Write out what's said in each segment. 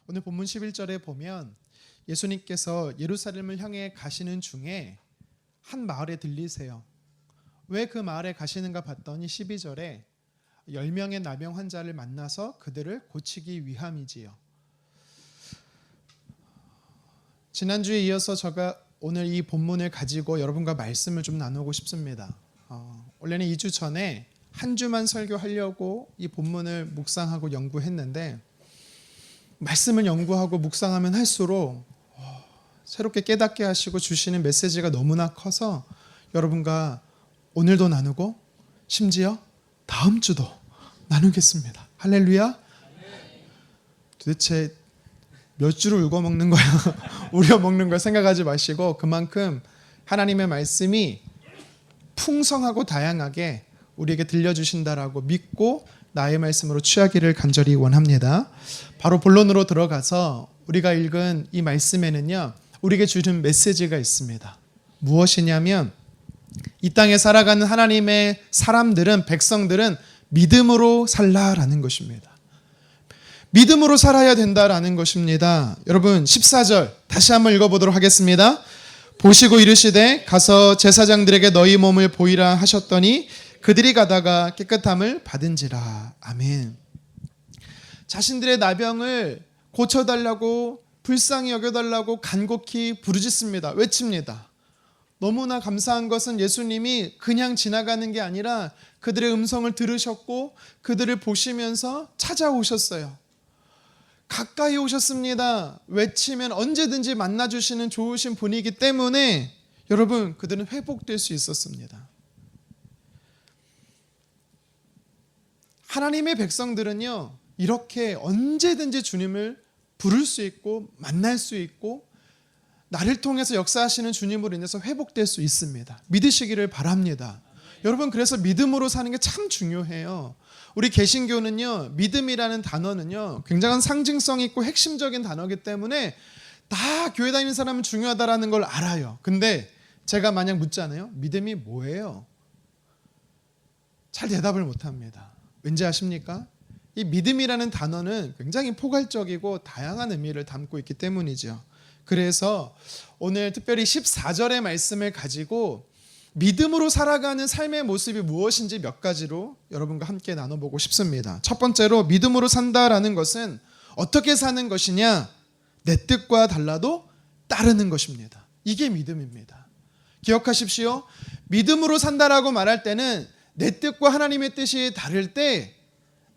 오늘 본문 11절에 보면 예수님께서 예루살렘을 향해 가시는 중에 한 마을에 들리세요. 왜 그 마을에 가시는가 봤더니 12절에 10명의 나병 환자를 만나서 그들을 고치기 위함이지요. 지난주에 이어서 제가 오늘 이 본문을 가지고 여러분과 말씀을 좀 나누고 싶습니다. 원래는 2주 전에 한 주만 설교하려고 이 본문을 묵상하고 연구했는데 말씀을 연구하고 묵상하면 할수록 새롭게 깨닫게 하시고 주시는 메시지가 너무나 커서 여러분과 오늘도 나누고 심지어 다음 주도 나누겠습니다. 할렐루야. 도대체 몇 주를 울고 먹는 거야 우려 먹는 걸 생각하지 마시고 그만큼 하나님의 말씀이 풍성하고 다양하게 우리에게 들려주신다라고 믿고 나의 말씀으로 취하기를 간절히 원합니다. 바로 본론으로 들어가서 우리가 읽은 이 말씀에는요 우리에게 주는 메시지가 있습니다. 무엇이냐면 이 땅에 살아가는 하나님의 사람들은, 백성들은 믿음으로 살라라는 것입니다. 믿음으로 살아야 된다라는 것입니다. 여러분 14절 다시 한번 읽어보도록 하겠습니다. 보시고 이르시되 가서 제사장들에게 너희 몸을 보이라 하셨더니 그들이 가다가 깨끗함을 받은지라. 아멘. 자신들의 나병을 고쳐달라고 불쌍히 여겨달라고 간곡히 부르짖습니다. 외칩니다. 너무나 감사한 것은 예수님이 그냥 지나가는 게 아니라 그들의 음성을 들으셨고 그들을 보시면서 찾아오셨어요. 가까이 오셨습니다. 외치면 언제든지 만나주시는 좋으신 분이기 때문에 여러분 그들은 회복될 수 있었습니다. 하나님의 백성들은요 이렇게 언제든지 주님을 부를 수 있고 만날 수 있고 나를 통해서 역사하시는 주님으로 인해서 회복될 수 있습니다. 믿으시기를 바랍니다. 여러분 그래서 믿음으로 사는 게 참 중요해요. 우리 개신교는요 믿음이라는 단어는요 굉장한 상징성 있고 핵심적인 단어이기 때문에 다 교회 다니는 사람은 중요하다라는 걸 알아요. 근데 제가 만약 묻잖아요. 믿음이 뭐예요? 잘 대답을 못합니다. 왠지 아십니까? 이 믿음이라는 단어는 굉장히 포괄적이고 다양한 의미를 담고 있기 때문이죠. 그래서 오늘 특별히 14절의 말씀을 가지고 믿음으로 살아가는 삶의 모습이 무엇인지 몇 가지로 여러분과 함께 나눠보고 싶습니다. 첫 번째로 믿음으로 산다라는 것은 어떻게 사는 것이냐? 내 뜻과 달라도 따르는 것입니다. 이게 믿음입니다. 기억하십시오. 믿음으로 산다라고 말할 때는 내 뜻과 하나님의 뜻이 다를 때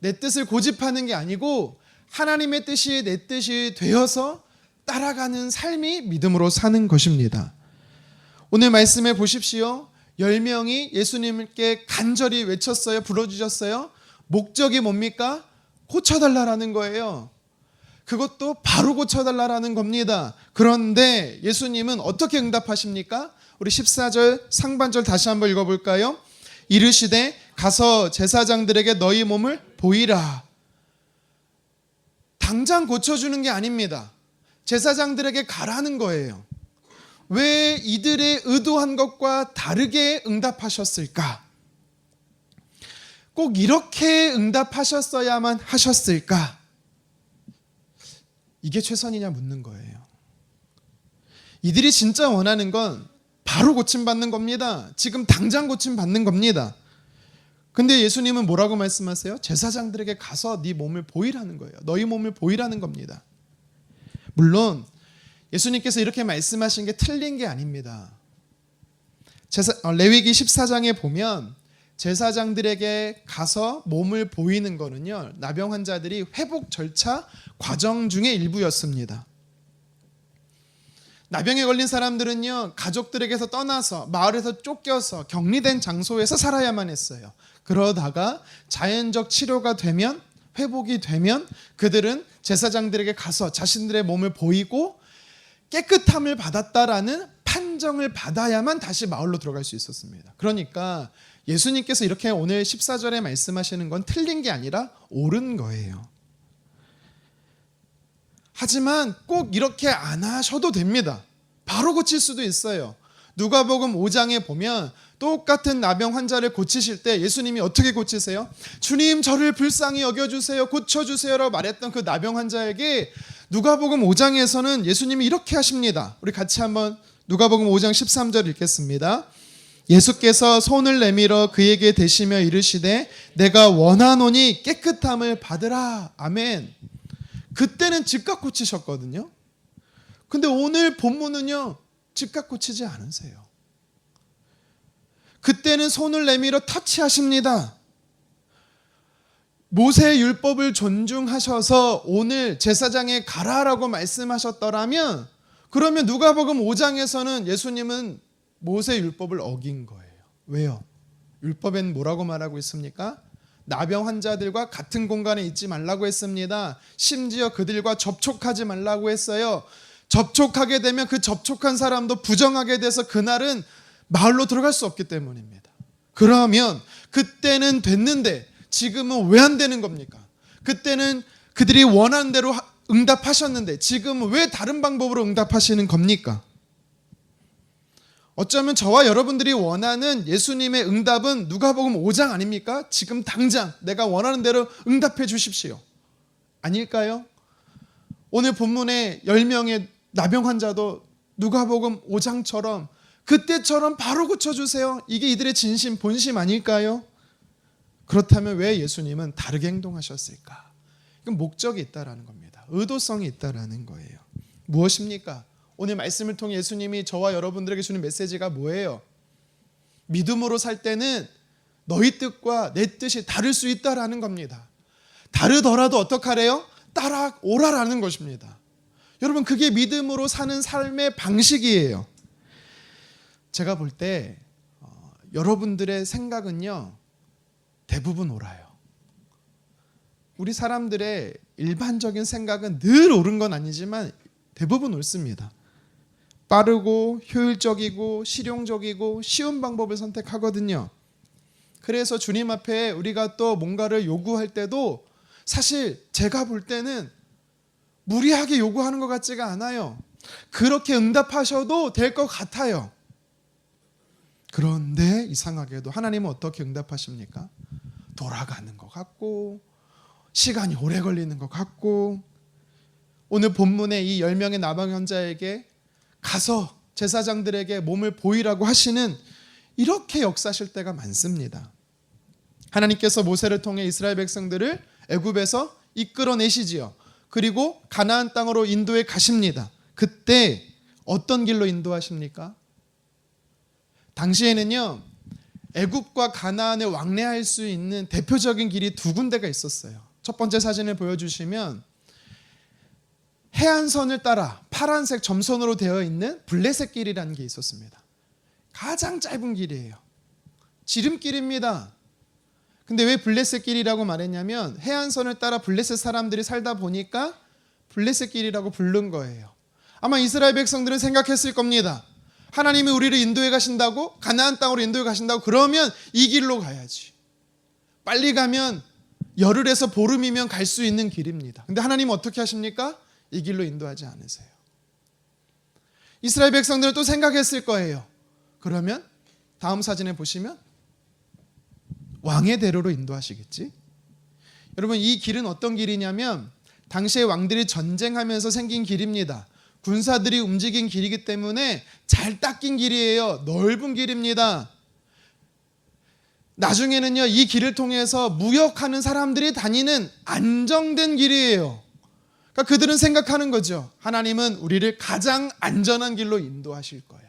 내 뜻을 고집하는 게 아니고 하나님의 뜻이 내 뜻이 되어서 따라가는 삶이 믿음으로 사는 것입니다. 오늘 말씀해 보십시오. 10명이 예수님께 간절히 외쳤어요. 불러주셨어요. 목적이 뭡니까? 고쳐달라는 거예요. 그것도 바로 고쳐달라는 겁니다. 그런데 예수님은 어떻게 응답하십니까? 우리 14절 상반절 다시 한번 읽어볼까요? 이르시되 가서 제사장들에게 너희 몸을 보이라. 당장 고쳐주는 게 아닙니다. 제사장들에게 가라는 거예요. 왜 이들의 의도한 것과 다르게 응답하셨을까? 꼭 이렇게 응답하셨어야만 하셨을까? 이게 최선이냐 묻는 거예요. 이들이 진짜 원하는 건 바로 고침받는 겁니다. 지금 당장 고침받는 겁니다. 근데 예수님은 뭐라고 말씀하세요? 제사장들에게 가서 네 몸을 보이라는 거예요. 너희 몸을 보이라는 겁니다. 물론 예수님께서 이렇게 말씀하신 게 틀린 게 아닙니다. 레위기 14장에 보면 제사장들에게 가서 몸을 보이는 거는요 나병 환자들이 회복 절차 과정 중의 일부였습니다. 나병에 걸린 사람들은요 가족들에게서 떠나서 마을에서 쫓겨서 격리된 장소에서 살아야만 했어요. 그러다가 자연적 치료가 되면 회복이 되면 그들은 제사장들에게 가서 자신들의 몸을 보이고 깨끗함을 받았다라는 판정을 받아야만 다시 마을로 들어갈 수 있었습니다. 그러니까 예수님께서 이렇게 오늘 14절에 말씀하시는 건 틀린 게 아니라 옳은 거예요. 하지만 꼭 이렇게 안 하셔도 됩니다. 바로 고칠 수도 있어요. 누가복음 5장에 보면 똑같은 나병 환자를 고치실 때 예수님이 어떻게 고치세요? 주님 저를 불쌍히 여겨주세요. 고쳐주세요라고 말했던 그 나병 환자에게 누가복음 5장에서는 예수님이 이렇게 하십니다. 우리 같이 한번 누가복음 5장 13절 읽겠습니다. 예수께서 손을 내밀어 그에게 대시며 이르시되 내가 원하노니 깨끗함을 받으라. 아멘. 그때는 즉각 고치셨거든요. 근데 오늘 본문은요, 즉각 고치지 않으세요. 그때는 손을 내밀어 터치하십니다. 모세의 율법을 존중하셔서 오늘 제사장에 가라라고 말씀하셨더라면, 그러면 누가복음 5장에서는 예수님은 모세의 율법을 어긴 거예요. 왜요? 율법엔 뭐라고 말하고 있습니까? 나병 환자들과 같은 공간에 있지 말라고 했습니다. 심지어 그들과 접촉하지 말라고 했어요. 접촉하게 되면 그 접촉한 사람도 부정하게 돼서 그날은 마을로 들어갈 수 없기 때문입니다. 그러면 그때는 됐는데 지금은 왜 안 되는 겁니까? 그때는 그들이 원하는 대로 응답하셨는데 지금은 왜 다른 방법으로 응답하시는 겁니까? 어쩌면 저와 여러분들이 원하는 예수님의 응답은 누가복음 5장 아닙니까? 지금 당장 내가 원하는 대로 응답해 주십시오. 아닐까요? 오늘 본문의 10명의 나병 환자도 누가복음 5장처럼 그때처럼 바로 고쳐주세요. 이게 이들의 진심, 본심 아닐까요? 그렇다면 왜 예수님은 다르게 행동하셨을까? 이건 목적이 있다라는 겁니다. 의도성이 있다라는 거예요. 무엇입니까? 오늘 말씀을 통해 예수님이 저와 여러분들에게 주는 메시지가 뭐예요? 믿음으로 살 때는 너희 뜻과 내 뜻이 다를 수 있다라는 겁니다. 다르더라도 어떡하래요? 따라오라라는 것입니다. 여러분, 그게 믿음으로 사는 삶의 방식이에요. 제가 볼 때 여러분들의 생각은요, 대부분 옳아요. 우리 사람들의 일반적인 생각은 늘 옳은 건 아니지만 대부분 옳습니다. 빠르고 효율적이고 실용적이고 쉬운 방법을 선택하거든요. 그래서 주님 앞에 우리가 또 뭔가를 요구할 때도 사실 제가 볼 때는 무리하게 요구하는 것 같지가 않아요. 그렇게 응답하셔도 될 것 같아요. 그런데 이상하게도 하나님은 어떻게 응답하십니까? 돌아가는 것 같고 시간이 오래 걸리는 것 같고, 오늘 본문의 이 10명의 나병 환자에게 가서 제사장들에게 몸을 보이라고 하시는, 이렇게 역사하실 때가 많습니다. 하나님께서 모세를 통해 이스라엘 백성들을 애굽에서 이끌어내시지요. 그리고 가나안 땅으로 인도해 가십니다. 그때 어떤 길로 인도하십니까? 당시에는요, 애굽과 가나안을 왕래할 수 있는 대표적인 길이 두 군데가 있었어요. 첫 번째 사진을 보여주시면 해안선을 따라 파란색 점선으로 되어 있는 블레셋 길이라는 게 있었습니다. 가장 짧은 길이에요. 지름길입니다. 근데 왜 블레셋 길이라고 말했냐면 해안선을 따라 블레셋 사람들이 살다 보니까 블레셋 길이라고 부른 거예요. 아마 이스라엘 백성들은 생각했을 겁니다. 하나님이 우리를 인도해 가신다고, 가나안 땅으로 인도해 가신다고, 그러면 이 길로 가야지. 빨리 가면 열흘에서 보름이면 갈 수 있는 길입니다. 근데 하나님은 어떻게 하십니까? 이 길로 인도하지 않으세요. 이스라엘 백성들은 또 생각했을 거예요. 그러면 다음 사진에 보시면 왕의 대로로 인도하시겠지? 여러분, 이 길은 어떤 길이냐면 당시에 왕들이 전쟁하면서 생긴 길입니다. 군사들이 움직인 길이기 때문에 잘 닦인 길이에요. 넓은 길입니다. 나중에는요, 이 길을 통해서 무역하는 사람들이 다니는 안정된 길이에요. 그러니까 그들은 생각하는 거죠. 하나님은 우리를 가장 안전한 길로 인도하실 거야.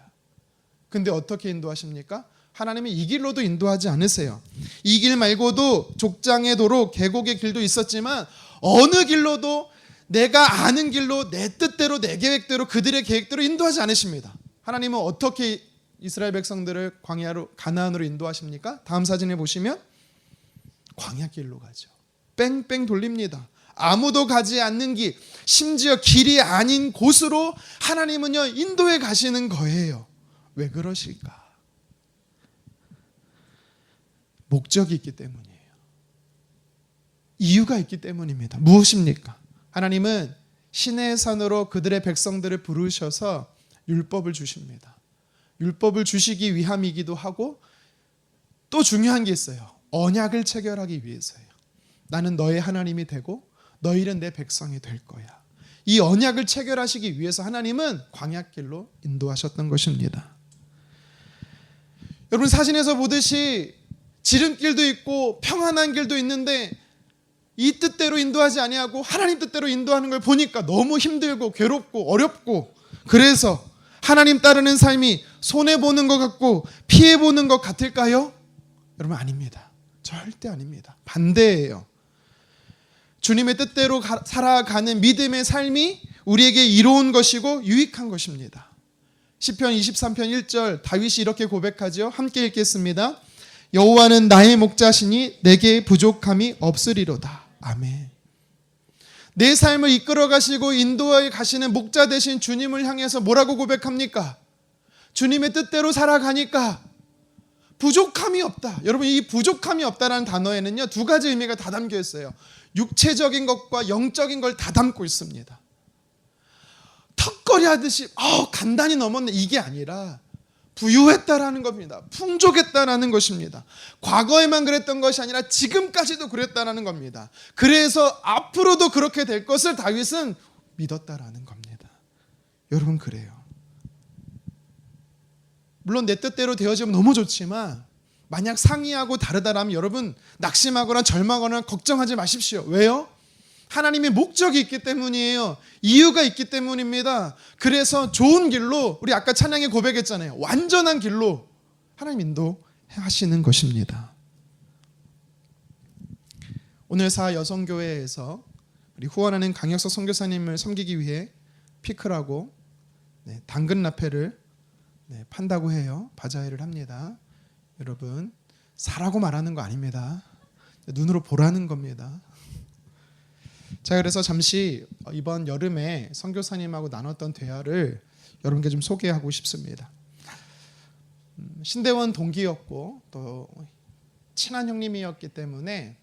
근데 어떻게 인도하십니까? 하나님이 이 길로도 인도하지 않으세요. 이 길 말고도 족장의 도로, 계곡의 길도 있었지만 어느 길로도 내가 아는 길로 내 뜻대로 내 계획대로 그들의 계획대로 인도하지 않으십니다. 하나님은 어떻게 이스라엘 백성들을 광야로, 가나안으로 인도하십니까? 다음 사진에 보시면 광야길로 가죠. 뺑뺑 돌립니다. 아무도 가지 않는 길, 심지어 길이 아닌 곳으로 하나님은요, 인도해 가시는 거예요. 왜 그러실까? 목적이 있기 때문이에요. 이유가 있기 때문입니다. 무엇입니까? 하나님은 시내의 산으로 그들의 백성들을 부르셔서 율법을 주십니다. 율법을 주시기 위함이기도 하고, 또 중요한 게 있어요. 언약을 체결하기 위해서예요. 나는 너의 하나님이 되고 너희는 내 백성이 될 거야. 이 언약을 체결하시기 위해서 하나님은 광야길로 인도하셨던 것입니다. 여러분, 사진에서 보듯이 지름길도 있고 평안한 길도 있는데 이 뜻대로 인도하지 아니하고 하나님 뜻대로 인도하는 걸 보니까 너무 힘들고 괴롭고 어렵고, 그래서 하나님 따르는 삶이 손해보는 것 같고 피해보는 것 같을까요? 여러분, 아닙니다. 절대 아닙니다. 반대예요. 주님의 뜻대로 살아가는 믿음의 삶이 우리에게 이로운 것이고 유익한 것입니다. 시편 23편 1절 다윗이 이렇게 고백하죠. 함께 읽겠습니다. 여호와는 나의 목자시니 내게 부족함이 없으리로다. 아멘. 내 삶을 이끌어 가시고 인도해 가시는 목자 되신 주님을 향해서 뭐라고 고백합니까? 주님의 뜻대로 살아가니까 부족함이 없다. 여러분, 이 부족함이 없다라는 단어에는요, 두 가지 의미가 다 담겨 있어요. 육체적인 것과 영적인 걸 다 담고 있습니다. 턱걸이 하듯이 간단히 넘었네, 이게 아니라 부유했다라는 겁니다. 풍족했다라는 것입니다. 과거에만 그랬던 것이 아니라 지금까지도 그랬다라는 겁니다. 그래서 앞으로도 그렇게 될 것을 다윗은 믿었다라는 겁니다. 여러분, 그래요. 물론 내 뜻대로 되어지면 너무 좋지만 만약 상이하고 다르다라면 여러분 낙심하거나 절망하거나 걱정하지 마십시오. 왜요? 하나님의 목적이 있기 때문이에요. 이유가 있기 때문입니다. 그래서 좋은 길로, 우리 아까 찬양에 고백했잖아요. 완전한 길로 하나님 인도하시는 것입니다. 오늘 사 여성교회에서 우리 후원하는 강혁석 선교사님을 섬기기 위해 피클하고 당근 라페를 판다고 해요. 바자회를 합니다. 여러분, 사라고 말하는 거 아닙니다. 눈으로 보라는 겁니다. 자, 그래서 잠시 이번 여름에 선교사님하고 나눴던 대화를 여러분께 좀 소개하고 싶습니다. 신대원 동기였고 또 친한 형님이었기 때문에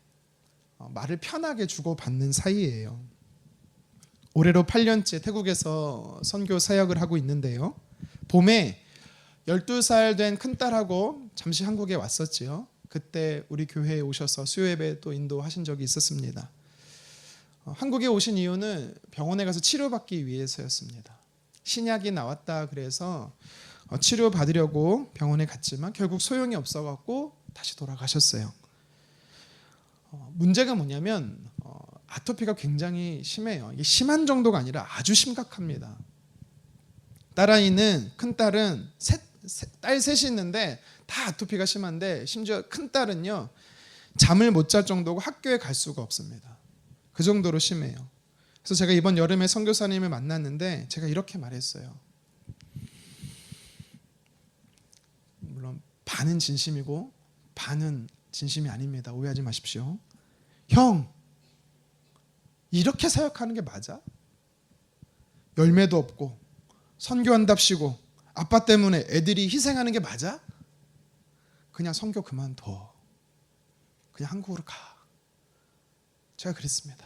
말을 편하게 주고받는 사이예요. 올해로 8년째 태국에서 선교 사역을 하고 있는데요. 봄에 12살 된 큰딸하고 잠시 한국에 왔었지요. 그때 우리 교회에 오셔서 수요예배 또 인도하신 적이 있었습니다. 한국에 오신 이유는 병원에 가서 치료받기 위해서였습니다. 신약이 나왔다 그래서 치료받으려고 병원에 갔지만 결국 소용이 없어갖고 다시 돌아가셨어요. 문제가 뭐냐면 아토피가 굉장히 심해요. 이게 심한 정도가 아니라 아주 심각합니다. 딸아이는, 큰딸은 딸 셋이 있는데 다 아토피가 심한데 심지어 큰딸은요 잠을 못 잘 정도고 학교에 갈 수가 없습니다. 그 정도로 심해요. 그래서 제가 이번 여름에 선교사님을 만났는데 제가 이렇게 말했어요. 물론 반은 진심이고 반은 진심이 아닙니다. 오해하지 마십시오. 형, 이렇게 사역하는 게 맞아? 열매도 없고 선교한답시고 아빠 때문에 애들이 희생하는 게 맞아? 그냥 선교 그만둬. 그냥 한국으로 가. 제가 그랬습니다.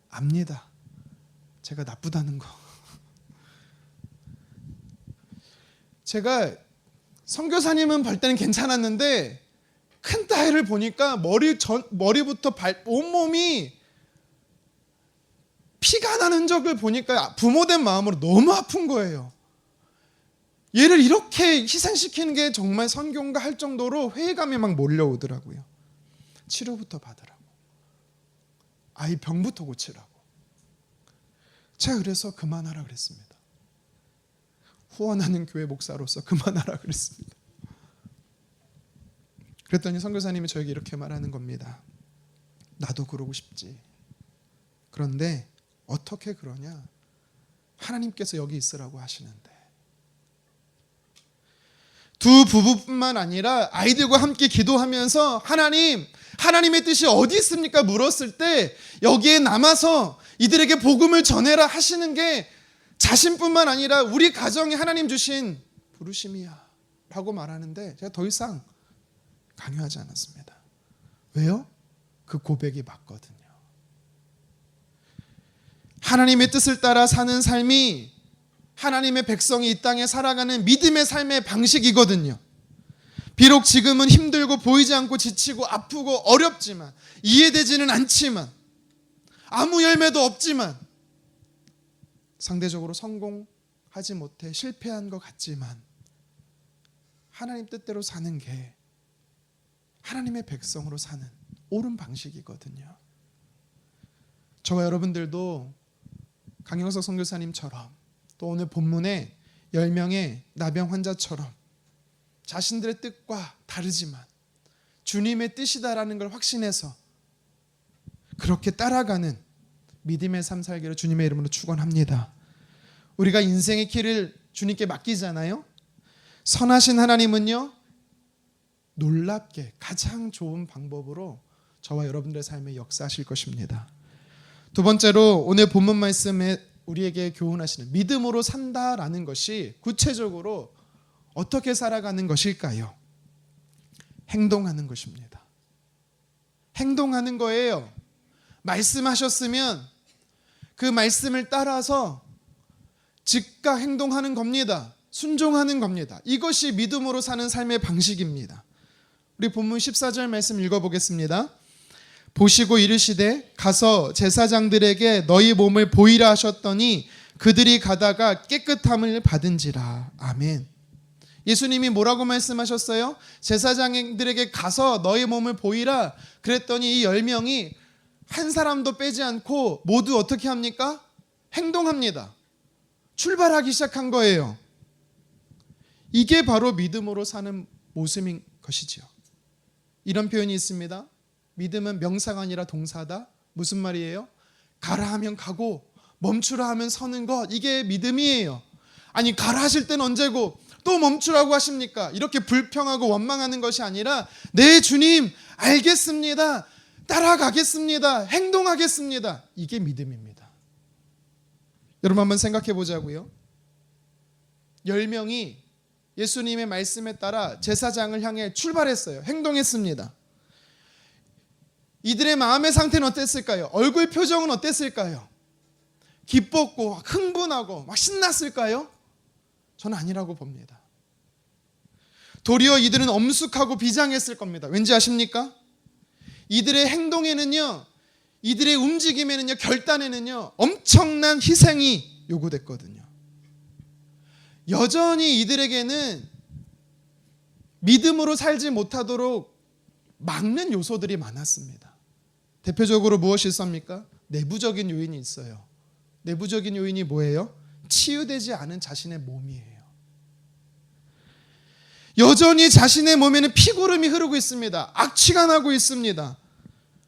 압니다. 제가 나쁘다는 거. 제가 선교사님은 볼 때는 괜찮았는데 큰 딸을 보니까 머리부터 온몸이 피가 나는 흔적을 보니까 부모된 마음으로 너무 아픈 거예요. 얘를 이렇게 희생시키는 게 정말 선교인가 할 정도로 회의감이 막 몰려오더라고요. 치료부터 받으라고. 아이 병부터 고치라고. 제가 그래서 그만하라 그랬습니다. 후원하는 교회 목사로서 그만하라 그랬습니다. 그랬더니 선교사님이 저에게 이렇게 말하는 겁니다. 나도 그러고 싶지. 그런데 어떻게 그러냐? 하나님께서 여기 있으라고 하시는데. 두 부부뿐만 아니라 아이들과 함께 기도하면서 하나님의 뜻이 어디 있습니까? 물었을 때 여기에 남아서 이들에게 복음을 전해라 하시는 게 자신뿐만 아니라 우리 가정에 하나님 주신 부르심이야 라고 말하는데 제가 더 이상 강요하지 않았습니다. 왜요? 그 고백이 맞거든요. 하나님의 뜻을 따라 사는 삶이 하나님의 백성이 이 땅에 살아가는 믿음의 삶의 방식이거든요. 비록 지금은 힘들고 보이지 않고 지치고 아프고 어렵지만 이해되지는 않지만 아무 열매도 없지만 상대적으로 성공하지 못해 실패한 것 같지만 하나님 뜻대로 사는 게 하나님의 백성으로 사는 옳은 방식이거든요. 저와 여러분들도 강영석 선교사님처럼 또 오늘 본문의 10명의 나병 환자처럼 자신들의 뜻과 다르지만 주님의 뜻이다라는 걸 확신해서 그렇게 따라가는 믿음의 삶 살기를 주님의 이름으로 축원합니다. 우리가 인생의 길을 주님께 맡기잖아요. 선하신 하나님은요, 놀랍게 가장 좋은 방법으로 저와 여러분들의 삶에 역사하실 것입니다. 두 번째로 오늘 본문 말씀에 우리에게 교훈하시는 믿음으로 산다라는 것이 구체적으로 어떻게 살아가는 것일까요? 행동하는 것입니다. 행동하는 거예요. 말씀하셨으면 그 말씀을 따라서 즉각 행동하는 겁니다. 순종하는 겁니다. 이것이 믿음으로 사는 삶의 방식입니다. 우리 본문 14절 말씀 읽어보겠습니다. 보시고 이르시되 가서 제사장들에게 너희 몸을 보이라 하셨더니 그들이 가다가 깨끗함을 받은지라. 아멘. 예수님이 뭐라고 말씀하셨어요? 제사장들에게 가서 너희 몸을 보이라 그랬더니 이 10명이 한 사람도 빼지 않고 모두 어떻게 합니까? 행동합니다. 출발하기 시작한 거예요. 이게 바로 믿음으로 사는 모습인 것이죠. 이런 표현이 있습니다. 믿음은 명사가 아니라 동사다. 무슨 말이에요? 가라 하면 가고 멈추라 하면 서는 것, 이게 믿음이에요. 아니 가라 하실 때는 언제고 또 멈추라고 하십니까? 이렇게 불평하고 원망하는 것이 아니라 네 주님 알겠습니다, 따라가겠습니다, 행동하겠습니다. 이게 믿음입니다. 여러분 한번 생각해 보자고요. 10명이 예수님의 말씀에 따라 제사장을 향해 출발했어요. 행동했습니다. 이들의 마음의 상태는 어땠을까요? 얼굴 표정은 어땠을까요? 기뻤고 흥분하고 막 신났을까요? 저는 아니라고 봅니다. 도리어 이들은 엄숙하고 비장했을 겁니다. 왠지 아십니까? 이들의 행동에는요, 이들의 움직임에는요, 결단에는요 엄청난 희생이 요구됐거든요. 여전히 이들에게는 믿음으로 살지 못하도록 막는 요소들이 많았습니다. 대표적으로 무엇이 있습니까? 내부적인 요인이 있어요. 내부적인 요인이 뭐예요? 치유되지 않은 자신의 몸이에요. 여전히 자신의 몸에는 피고름이 흐르고 있습니다. 악취가 나고 있습니다.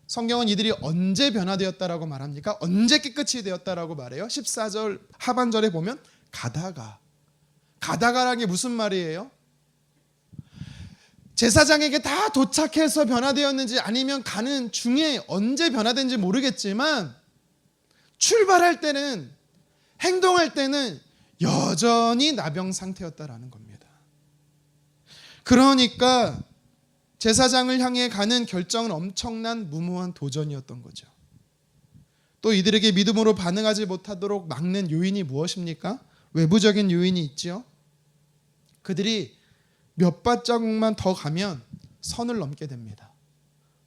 성경은 이들이 언제 변화되었다라고 말합니까? 언제 깨끗이 되었다라고 말해요? 14절 하반절에 보면 가다가라는 게 무슨 말이에요? 제사장에게 다 도착해서 변화되었는지 아니면 가는 중에 언제 변화된지 모르겠지만 출발할 때는, 행동할 때는 여전히 나병 상태였다라는 겁니다. 그러니까 제사장을 향해 가는 결정은 엄청난 무모한 도전이었던 거죠. 또 이들에게 믿음으로 반응하지 못하도록 막는 요인이 무엇입니까? 외부적인 요인이 있죠. 그들이 몇 발자국만 더 가면 선을 넘게 됩니다.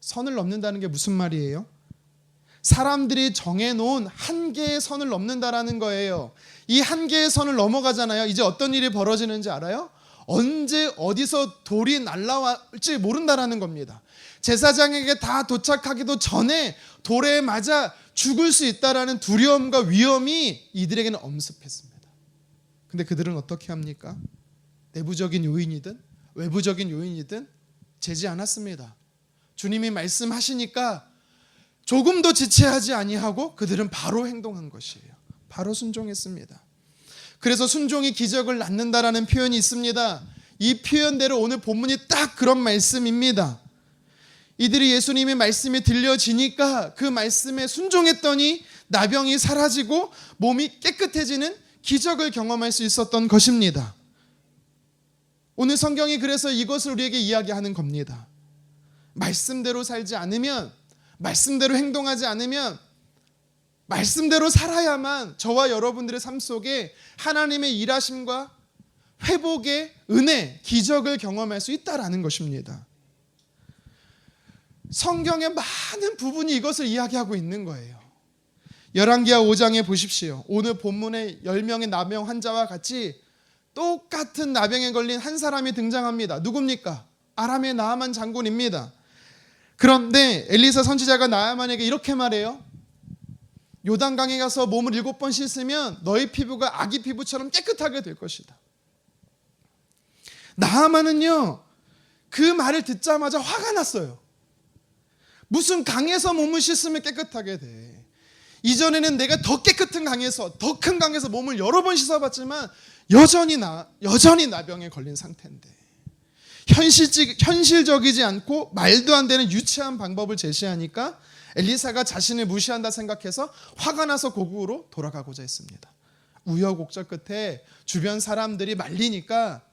선을 넘는다는 게 무슨 말이에요? 사람들이 정해놓은 한계의 선을 넘는다라는 거예요. 이 한계의 선을 넘어가잖아요. 이제 어떤 일이 벌어지는지 알아요? 언제 어디서 돌이 날아올지 모른다라는 겁니다. 제사장에게 다 도착하기도 전에 돌에 맞아 죽을 수 있다라는 두려움과 위험이 이들에게는 엄습했습니다. 근데 그들은 어떻게 합니까? 내부적인 요인이든 외부적인 요인이든 재지 않았습니다. 주님이 말씀하시니까 조금도 지체하지 아니하고 그들은 바로 행동한 것이에요. 바로 순종했습니다. 그래서 순종이 기적을 낳는다라는 표현이 있습니다. 이 표현대로 오늘 본문이 딱 그런 말씀입니다. 이들이 예수님의 말씀이 들려지니까 그 말씀에 순종했더니 나병이 사라지고 몸이 깨끗해지는 기적을 경험할 수 있었던 것입니다. 오늘 성경이 그래서 이것을 우리에게 이야기하는 겁니다. 말씀대로 살지 않으면, 말씀대로 행동하지 않으면, 말씀대로 살아야만 저와 여러분들의 삶 속에 하나님의 일하심과 회복의 은혜, 기적을 경험할 수 있다라는 것입니다. 성경의 많은 부분이 이것을 이야기하고 있는 거예요. 열왕기하 5장에 보십시오. 오늘 본문의 10명의 나병 환자와 같이 똑같은 나병에 걸린 한 사람이 등장합니다. 누굽니까? 아람의 나아만 장군입니다. 그런데 엘리사 선지자가 나아만에게 이렇게 말해요. 요단강에 가서 몸을 7번 씻으면 너희 피부가 아기 피부처럼 깨끗하게 될 것이다. 나아만은요, 그 말을 듣자마자 화가 났어요. 무슨 강에서 몸을 씻으면 깨끗하게 돼. 이전에는 내가 더 깨끗한 강에서, 더 큰 강에서 몸을 여러 번 씻어봤지만 여전히 나병에 걸린 상태인데, 현실적이지 않고 말도 안 되는 유치한 방법을 제시하니까 엘리사가 자신을 무시한다 생각해서 화가 나서 고국으로 돌아가고자 했습니다. 우여곡절 끝에 주변 사람들이 말리니까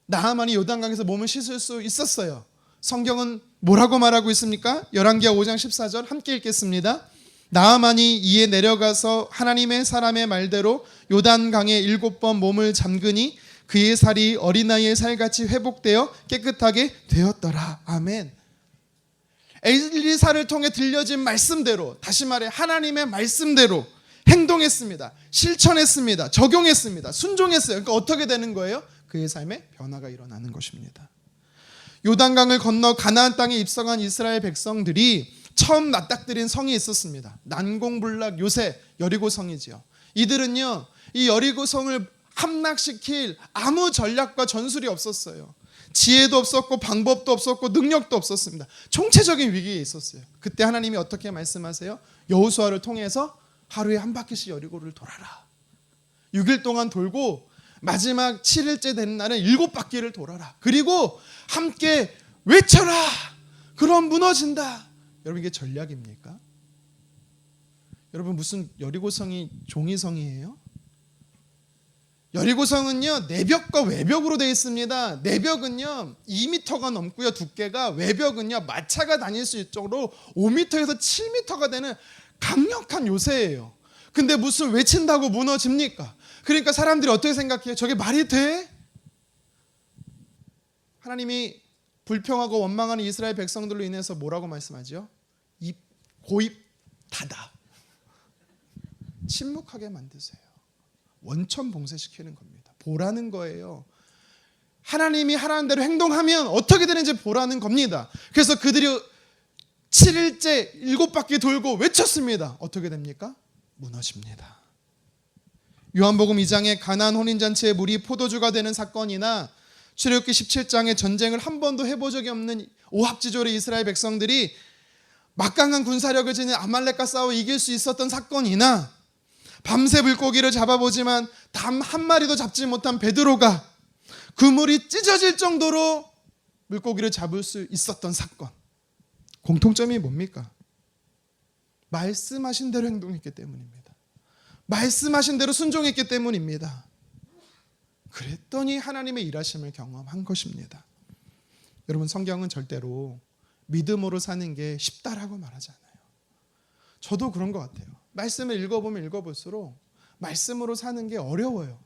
나아만이 요단강에서 몸을 씻을 수 있었어요. 성경은 뭐라고 말하고 있습니까? 열왕기하 5장 14절 함께 읽겠습니다. 나아만이 이에 내려가서 하나님의 사람의 말대로 요단강에 7번 몸을 잠그니 그의 살이 어린아이의 살같이 회복되어 깨끗하게 되었더라. 아멘. 엘리사를 통해 들려진 말씀대로, 다시 말해 하나님의 말씀대로 행동했습니다. 실천했습니다. 적용했습니다. 순종했어요. 그러니까 어떻게 되는 거예요? 그의 삶에 변화가 일어나는 것입니다. 요단강을 건너 가나안 땅에 입성한 이스라엘 백성들이 처음 맞닥뜨린 성이 있었습니다. 난공불락 요새 여리고 성이지요. 이들은요, 이 여리고 성을 함락시킬 아무 전략과 전술이 없었어요. 지혜도 없었고 방법도 없었고 능력도 없었습니다. 총체적인 위기에 있었어요. 그때 하나님이 어떻게 말씀하세요? 여호수아를 통해서 하루에 한 바퀴씩 여리고를 돌아라. 6일 동안 돌고 마지막 7일째 되는 날은 7바퀴를 돌아라. 그리고 함께 외쳐라. 그럼 무너진다. 여러분, 이게 전략입니까? 여러분, 무슨 여리고성이 종이성이에요? 여리고성은요, 내벽과 외벽으로 되어 있습니다. 내벽은요 2m가 넘고요, 두께가. 외벽은요 마차가 다닐 수 있도록 5m에서 7m가 되는 강력한 요새예요. 근데 무슨 외친다고 무너집니까? 그러니까 사람들이 어떻게 생각해요? 저게 말이 돼? 하나님이 불평하고 원망하는 이스라엘 백성들로 인해서 뭐라고 말씀하죠? 입 고입 닫아, 침묵하게 만드세요. 원천 봉쇄시키는 겁니다. 보라는 거예요. 하나님이 하라는 대로 행동하면 어떻게 되는지 보라는 겁니다. 그래서 그들이 7일째 7바퀴 돌고 외쳤습니다. 어떻게 됩니까? 무너집니다. 요한복음 2장에 가나안 혼인잔치에 물이 포도주가 되는 사건이나 출애굽기 17장에 전쟁을 한 번도 해본 적이 없는 오합지졸의 이스라엘 백성들이 막강한 군사력을 지닌 아말렉과 싸워 이길 수 있었던 사건이나 밤새 물고기를 잡아보지만 단 한 마리도 잡지 못한 베드로가 그물이 찢어질 정도로 물고기를 잡을 수 있었던 사건, 공통점이 뭡니까? 말씀하신 대로 행동했기 때문입니다. 말씀하신 대로 순종했기 때문입니다. 그랬더니 하나님의 일하심을 경험한 것입니다. 여러분, 성경은 절대로 믿음으로 사는 게 쉽다라고 말하지 않아요. 저도 그런 것 같아요. 말씀을 읽어보면 읽어볼수록 말씀으로 사는 게 어려워요.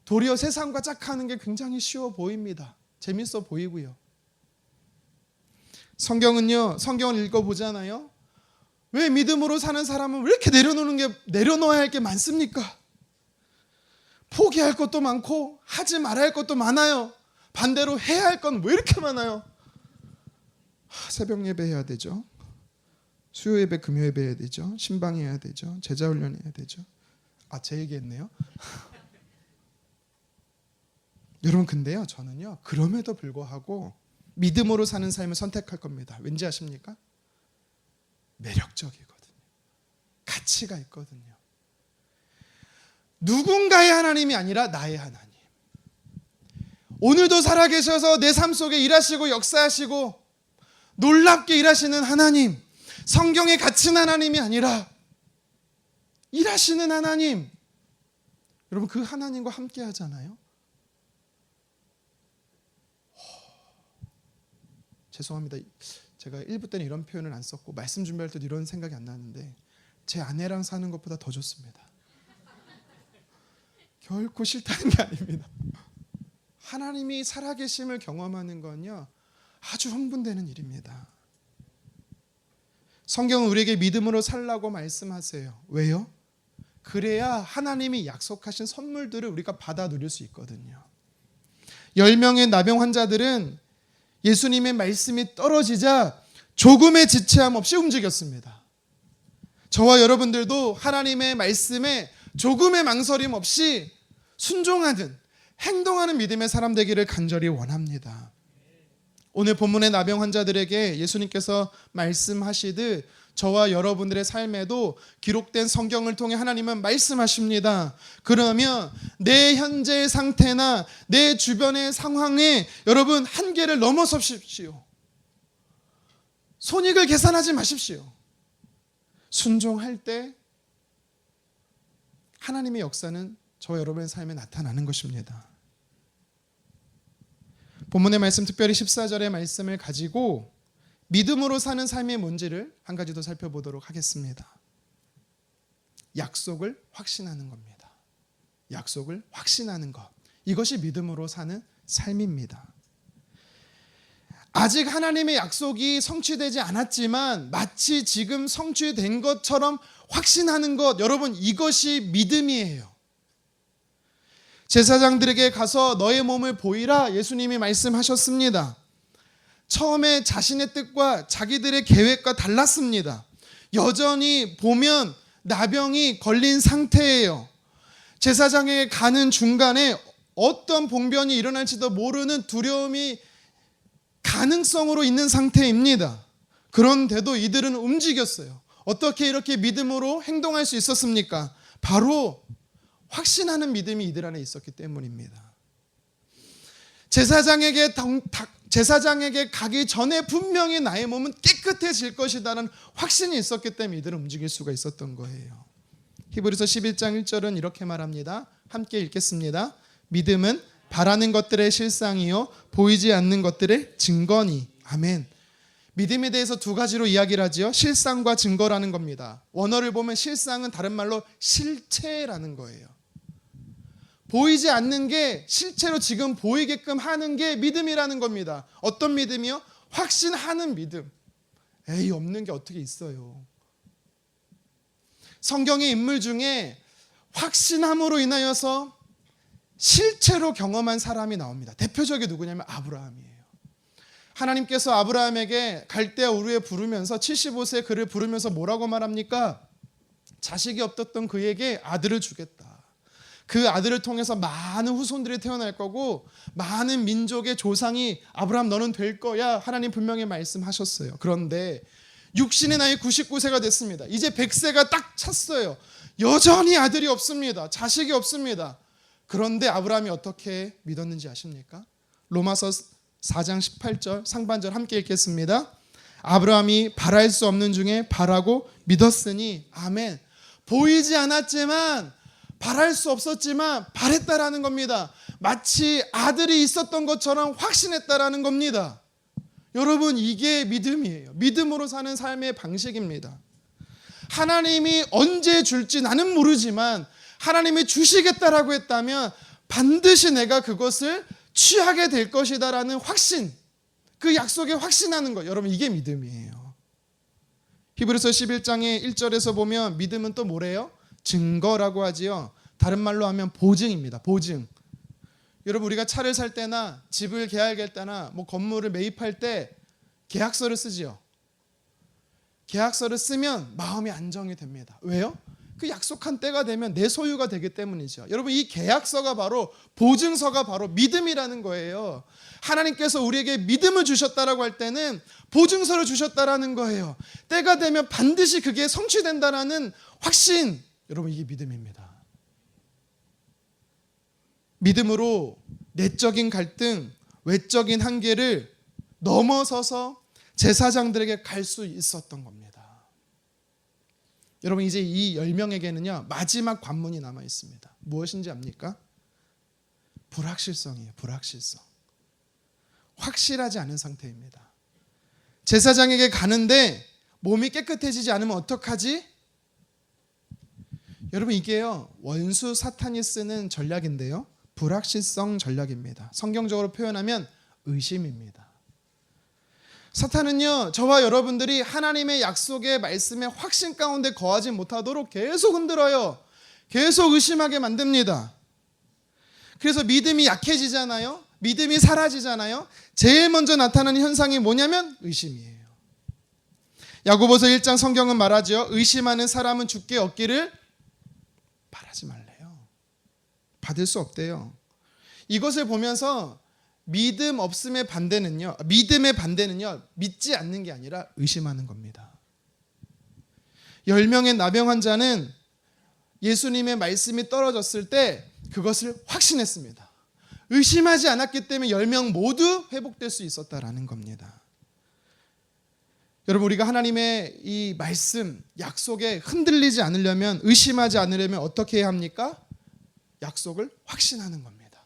도리어 세상과 짝하는 게 굉장히 쉬워 보입니다. 재밌어 보이고요. 성경을 읽어보잖아요. 왜 믿음으로 사는 사람은 왜 이렇게 내려놓아야 할 게 많습니까? 포기할 것도 많고 하지 말아야 할 것도 많아요. 반대로 해야 할 건 왜 이렇게 많아요? 새벽 예배 해야 되죠. 수요 예배, 금요 예배 해야 되죠. 신방해야 되죠. 제자 훈련해야 되죠. 제 얘기했네요. 여러분, 근데요, 저는요 그럼에도 불구하고 믿음으로 사는 삶을 선택할 겁니다. 왠지 아십니까? 매력적이거든요. 가치가 있거든요. 누군가의 하나님이 아니라 나의 하나님. 오늘도 살아계셔서 내 삶 속에 일하시고 역사하시고 놀랍게 일하시는 하나님, 성경에 갇힌 하나님이 아니라 일하시는 하나님. 여러분, 그 하나님과 함께 하잖아요. 죄송합니다. 제가 1부 때는 이런 표현을 안 썼고 말씀 준비할 때도 이런 생각이 안 나는데 제 아내랑 사는 것보다 더 좋습니다. 결코 싫다는 게 아닙니다. 하나님이 살아계심을 경험하는 건요 아주 흥분되는 일입니다. 성경은 우리에게 믿음으로 살라고 말씀하세요. 왜요? 그래야 하나님이 약속하신 선물들을 우리가 받아 누릴 수 있거든요. 10명의 나병 환자들은 예수님의 말씀이 떨어지자 조금의 지체함 없이 움직였습니다. 저와 여러분들도 하나님의 말씀에 조금의 망설임 없이 순종하는, 행동하는 믿음의 사람 되기를 간절히 원합니다. 오늘 본문의 나병 환자들에게 예수님께서 말씀하시듯 저와 여러분들의 삶에도 기록된 성경을 통해 하나님은 말씀하십니다. 그러면 내 현재의 상태나 내 주변의 상황에 여러분 한계를 넘어서십시오. 손익을 계산하지 마십시오. 순종할 때 하나님의 역사는 저와 여러분의 삶에 나타나는 것입니다. 본문의 말씀, 특별히 14절의 말씀을 가지고 믿음으로 사는 삶의 뭔지를 한 가지 더 살펴보도록 하겠습니다. 약속을 확신하는 겁니다. 약속을 확신하는 것. 이것이 믿음으로 사는 삶입니다. 아직 하나님의 약속이 성취되지 않았지만 마치 지금 성취된 것처럼 확신하는 것, 여러분 이것이 믿음이에요. 제사장들에게 가서 너의 몸을 보이라 예수님이 말씀하셨습니다. 처음에 자신의 뜻과 자기들의 계획과 달랐습니다. 여전히 보면 나병이 걸린 상태예요. 제사장에게 가는 중간에 어떤 봉변이 일어날지도 모르는 두려움이 가능성으로 있는 상태입니다. 그런데도 이들은 움직였어요. 어떻게 이렇게 믿음으로 행동할 수 있었습니까? 바로 확신하는 믿음이 이들 안에 있었기 때문입니다. 제사장에게 가기 전에 분명히 나의 몸은 깨끗해질 것이라는 확신이 있었기 때문에 이들은 움직일 수가 있었던 거예요. 히브리서 11장 1절은 이렇게 말합니다. 함께 읽겠습니다. 믿음은 바라는 것들의 실상이요 보이지 않는 것들의 증거니. 아멘. 믿음에 대해서 두 가지로 이야기를 하지요. 실상과 증거라는 겁니다. 원어를 보면 실상은 다른 말로 실체라는 거예요. 보이지 않는 게 실체로 지금 보이게끔 하는 게 믿음이라는 겁니다. 어떤 믿음이요? 확신하는 믿음. 에이, 없는 게 어떻게 있어요. 성경의 인물 중에 확신함으로 인하여서 실체로 경험한 사람이 나옵니다. 대표적이 누구냐면 아브라함이에요. 하나님께서 아브라함에게 갈대아 우르에 부르면서 75세 그를 부르면서 뭐라고 말합니까? 자식이 없었던 그에게 아들을 주겠다. 그 아들을 통해서 많은 후손들이 태어날 거고 많은 민족의 조상이 아브라함 너는 될 거야. 하나님 분명히 말씀하셨어요. 그런데 육신의 나이 99세가 됐습니다. 이제 100세가 딱 찼어요. 여전히 아들이 없습니다. 자식이 없습니다. 그런데 아브라함이 어떻게 믿었는지 아십니까? 로마서 4장 18절 상반절 함께 읽겠습니다. 아브라함이 바랄 수 없는 중에 바라고 믿었으니. 아멘. 보이지 않았지만 바랄 수 없었지만 바랬다라는 겁니다. 마치 아들이 있었던 것처럼 확신했다라는 겁니다. 여러분 이게 믿음이에요. 믿음으로 사는 삶의 방식입니다. 하나님이 언제 줄지 나는 모르지만 하나님이 주시겠다라고 했다면 반드시 내가 그것을 취하게 될 것이다라는 확신, 그 약속에 확신하는 것. 여러분 이게 믿음이에요. 히브리서 11장의 1절에서 보면 믿음은 또 뭐래요? 증거라고 하지요. 다른 말로 하면 보증입니다. 보증. 여러분 우리가 차를 살 때나 집을 계약할 때나 뭐 건물을 매입할 때 계약서를 쓰지요. 계약서를 쓰면 마음이 안정이 됩니다. 왜요? 그 약속한 때가 되면 내 소유가 되기 때문이죠. 여러분 이 계약서가 바로 보증서가 바로 믿음이라는 거예요. 하나님께서 우리에게 믿음을 주셨다라고 할 때는 보증서를 주셨다라는 거예요. 때가 되면 반드시 그게 성취된다라는 확신. 여러분 이게 믿음입니다. 믿음으로 내적인 갈등, 외적인 한계를 넘어서서 제사장들에게 갈 수 있었던 겁니다. 여러분 이제 이 10명에게는요 마지막 관문이 남아 있습니다. 무엇인지 압니까? 불확실성이에요. 불확실성. 확실하지 않은 상태입니다. 제사장에게 가는데 몸이 깨끗해지지 않으면 어떡하지? 여러분 이게요 원수 사탄이 쓰는 전략인데요 불확실성 전략입니다. 성경적으로 표현하면 의심입니다. 사탄은요, 저와 여러분들이 하나님의 약속의 말씀의 확신 가운데 거하지 못하도록 계속 흔들어요. 계속 의심하게 만듭니다. 그래서 믿음이 약해지잖아요. 믿음이 사라지잖아요. 제일 먼저 나타나는 현상이 뭐냐면 의심이에요. 야고보서 1장 성경은 말하죠. 의심하는 사람은 주께 얻기를 바라지 말래요. 받을 수 없대요. 이것을 보면서 믿음의 반대는요, 믿지 않는 게 아니라 의심하는 겁니다. 10명의 나병 환자는 예수님의 말씀이 떨어졌을 때 그것을 확신했습니다. 의심하지 않았기 때문에 10명 모두 회복될 수 있었다라는 겁니다. 여러분, 우리가 하나님의 이 말씀, 약속에 흔들리지 않으려면, 의심하지 않으려면 어떻게 해야 합니까? 약속을 확신하는 겁니다.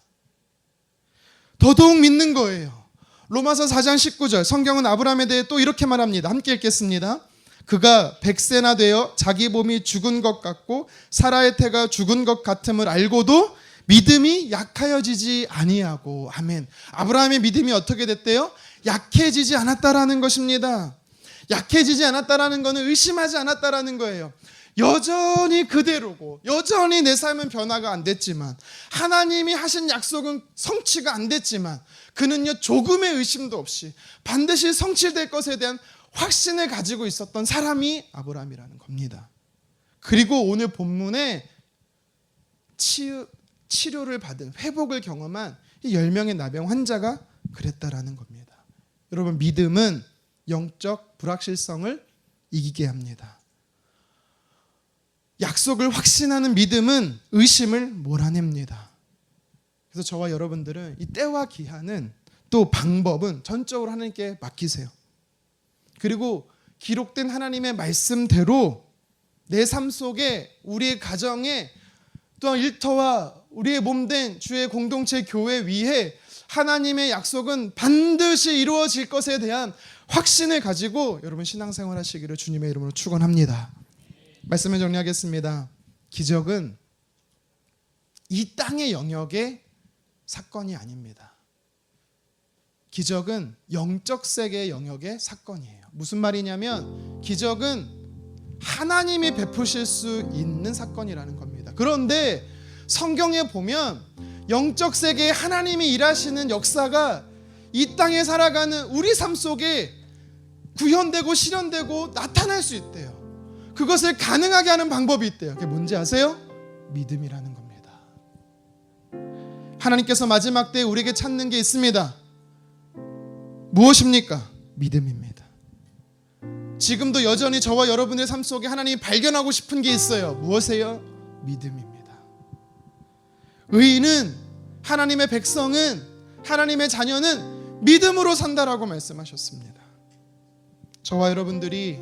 더더욱 믿는 거예요. 로마서 4장 19절, 성경은 아브라함에 대해 또 이렇게 말합니다. 함께 읽겠습니다. 그가 100세나 되어 자기 몸이 죽은 것 같고 사라의 태가 죽은 것 같음을 알고도 믿음이 약하여지지 아니하고. 아멘. 아브라함의 믿음이 어떻게 됐대요? 약해지지 않았다라는 것입니다. 약해지지 않았다라는 것은 의심하지 않았다라는 거예요. 여전히 그대로고 여전히 내 삶은 변화가 안 됐지만, 하나님이 하신 약속은 성취가 안 됐지만, 그는요 조금의 의심도 없이 반드시 성취될 것에 대한 확신을 가지고 있었던 사람이 아브라함이라는 겁니다. 그리고 오늘 본문에 치료를 받은, 회복을 경험한 이 10명의 나병 환자가 그랬다라는 겁니다. 여러분, 믿음은 영적 불확실성을 이기게 합니다. 약속을 확신하는 믿음은 의심을 몰아냅니다. 그래서 저와 여러분들은 이 때와 기한은, 또 방법은 전적으로 하나님께 맡기세요. 그리고 기록된 하나님의 말씀대로 내 삶 속에, 우리의 가정에, 또한 일터와 우리의 몸된 주의 공동체 교회 위에 하나님의 약속은 반드시 이루어질 것에 대한 확신을 가지고 여러분 신앙생활 하시기를 주님의 이름으로 축원합니다. 말씀을 정리하겠습니다. 기적은 이 땅의 영역의 사건이 아닙니다. 기적은 영적 세계의 영역의 사건이에요. 무슨 말이냐면, 기적은 하나님이 베푸실 수 있는 사건이라는 겁니다. 그런데 성경에 보면 영적 세계에 하나님이 일하시는 역사가 이 땅에 살아가는 우리 삶 속에 구현되고 실현되고 나타날 수 있대요. 그것을 가능하게 하는 방법이 있대요. 그게 뭔지 아세요? 믿음이라는 겁니다. 하나님께서 마지막 때에 우리에게 찾는 게 있습니다. 무엇입니까? 믿음입니다. 지금도 여전히 저와 여러분의 삶 속에 하나님이 발견하고 싶은 게 있어요. 무엇이에요? 믿음입니다. 의인은, 하나님의 백성은, 하나님의 자녀는 믿음으로 산다라고 말씀하셨습니다. 저와 여러분들이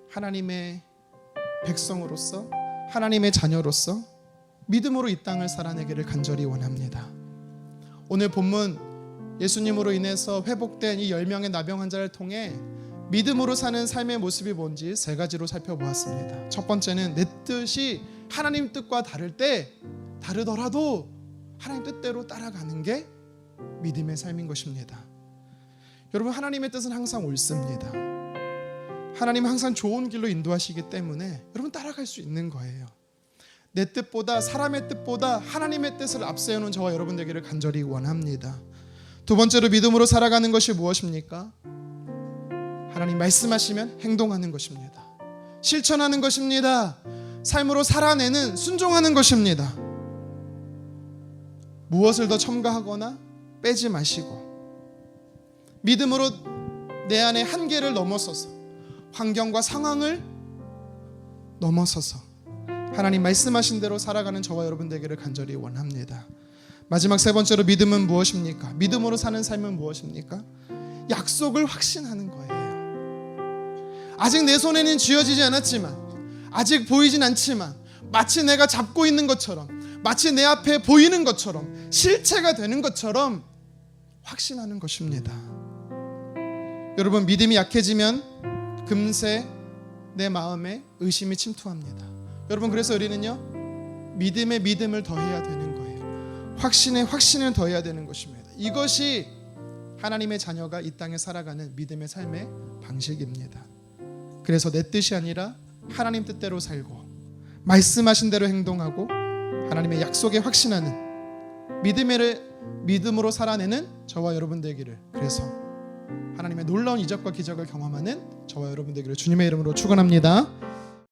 하나님의 백성으로서, 하나님의 자녀로서 믿음으로 이 땅을 살아내기를 간절히 원합니다. 오늘 본문, 예수님으로 인해서 회복된 이 10명의 나병 환자를 통해 믿음으로 사는 삶의 모습이 뭔지 3가지로 살펴보았습니다. 첫 번째는, 내 뜻이 하나님 뜻과 다르더라도 하나님 뜻대로 따라가는 게 믿음의 삶인 것입니다. 여러분, 하나님의 뜻은 항상 옳습니다. 하나님은 항상 좋은 길로 인도하시기 때문에 여러분 따라갈 수 있는 거예요. 내 뜻보다, 사람의 뜻보다 하나님의 뜻을 앞세우는 저와 여러분 되기를 간절히 원합니다. 두 번째로, 믿음으로 살아가는 것이 무엇입니까? 하나님 말씀하시면 행동하는 것입니다. 실천하는 것입니다. 삶으로 살아내는, 순종하는 것입니다. 무엇을 더 첨가하거나 빼지 마시고, 믿음으로 내 안의 한계를 넘어서서, 환경과 상황을 넘어서서 하나님 말씀하신 대로 살아가는 저와 여러분 되기를 간절히 원합니다. 마지막 3번째로, 믿음은 무엇입니까? 믿음으로 사는 삶은 무엇입니까? 약속을 확신하는 거예요. 아직 내 손에는 쥐어지지 않았지만, 아직 보이진 않지만, 마치 내가 잡고 있는 것처럼, 마치 내 앞에 보이는 것처럼, 실체가 되는 것처럼 확신하는 것입니다. 여러분, 믿음이 약해지면 금세 내 마음에 의심이 침투합니다. 여러분, 그래서 우리는요, 믿음에 믿음을 더해야 되는 거예요. 확신에 확신을 더해야 되는 것입니다. 이것이 하나님의 자녀가 이 땅에 살아가는 믿음의 삶의 방식입니다. 그래서 내 뜻이 아니라 하나님 뜻대로 살고 말씀하신 대로 행동하고 하나님의 약속에 확신하는 믿음으로 살아내는 저와 여러분 되기를, 그래서 하나님의 놀라운 이적과 기적을 경험하는 저와 여러분 되기를 주님의 이름으로 축원합니다.